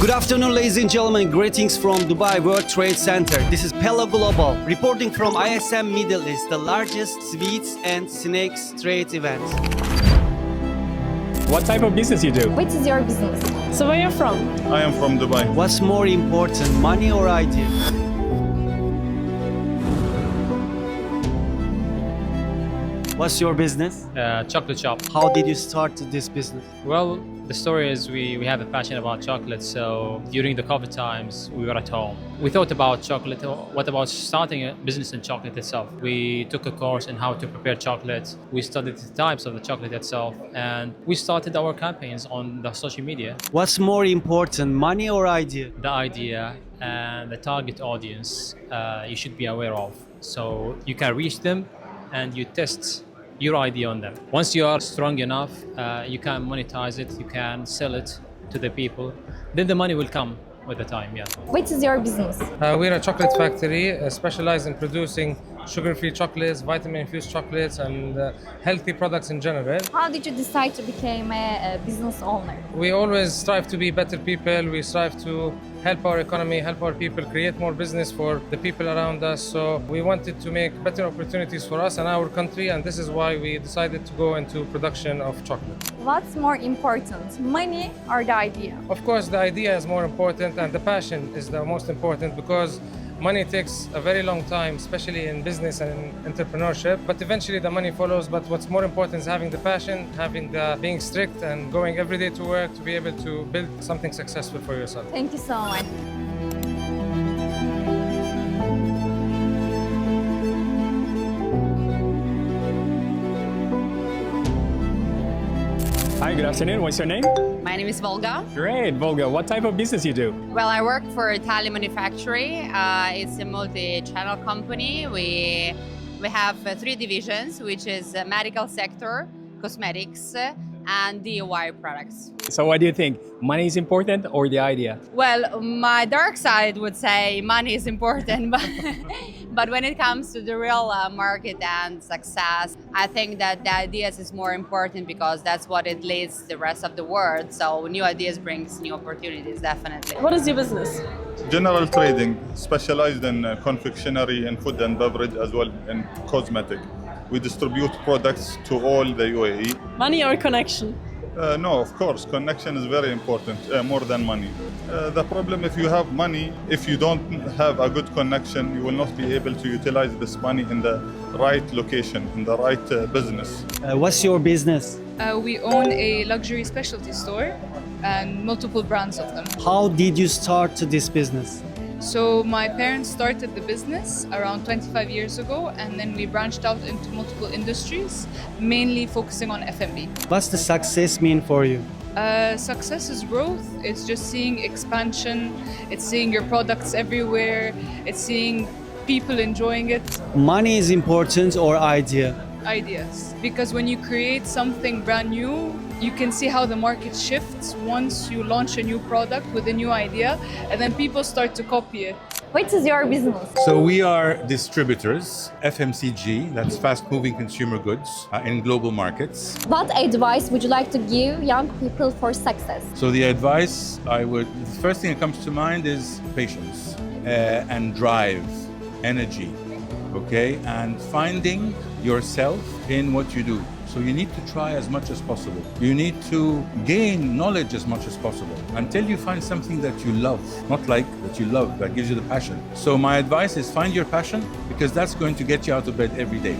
Good afternoon, ladies and gentlemen. Greetings from Dubai World Trade Center. This is Pella Global, reporting from ISM Middle East, the largest sweets and snacks trade event. What type of business you do? Which is your business? So where are you from? I am from Dubai. What's more important, money or idea? What's your business? Chocolate shop. How did you start this business? Well, the story is we have a passion about chocolate. So during the COVID times, we were at home. We thought about chocolate. What about starting a business in chocolate itself? We took a course in how to prepare chocolate. We studied the types of the chocolate itself, and we started our campaigns on the social media. What's more important, money or idea? The idea and the target audience you should be aware of. So you can reach them and you test your idea on them. Once you are strong enough, you can monetize it, you can sell it to the people, then the money will come with the time, yeah. Which is your business? We're a chocolate factory specialized in producing sugar-free chocolates, vitamin-infused chocolates, and healthy products in general. How did you decide to become a business owner? We always strive to be better people. We strive to help our economy, help our people, create more business for the people around us. So we wanted to make better opportunities for us and our country, and this is why we decided to go into production of chocolate. What's more important, money or the idea? Of course, the idea is more important and the passion is the most important, because money takes a very long time, especially in business and entrepreneurship, but eventually the money follows. But what's more important is having the passion, being strict and going every day to work to be able to build something successful for yourself. Thank you so much. Hi, good afternoon. What's your name? My name is Volga. Great, Volga. What type of business you do? Well, I work for Italian Manufacturing. It's a multi-channel company. We have three divisions, which is medical sector, cosmetics, and DIY products. So what do you think? Money is important or the idea? Well, my dark side would say money is important, but when it comes to the real market and success, I think that the ideas is more important, because that's what it leads the rest of the world. So new ideas brings new opportunities, definitely. What is your business? General trading, specialized in confectionery and food and beverage, as well in cosmetic. We distribute products to all the UAE. Money or connection? No, of course, connection is very important, more than money. The problem, if you have money, if you don't have a good connection, you will not be able to utilize this money in the right location, in the right business. What's your business? We own a luxury specialty store and multiple brands of them. How did you start this business? So my parents started the business around 25 years ago, and then we branched out into multiple industries, mainly focusing on F&B. What's the success mean for you? Success is growth. It's just seeing expansion. It's seeing your products everywhere. It's seeing people enjoying it. Money is important or idea? Ideas. Because when you create something brand new, you can see how the market shifts once you launch a new product with a new idea, and then people start to copy it. Which is your business? So we are distributors, FMCG, that's fast-moving consumer goods in global markets. What advice would you like to give young people for success? So the advice the first thing that comes to mind is patience and drive, energy, okay? And finding yourself in what you do. So you need to try as much as possible. You need to gain knowledge as much as possible until you find something that you love, not like that you love, that gives you the passion. So my advice is find your passion, because that's going to get you out of bed every day.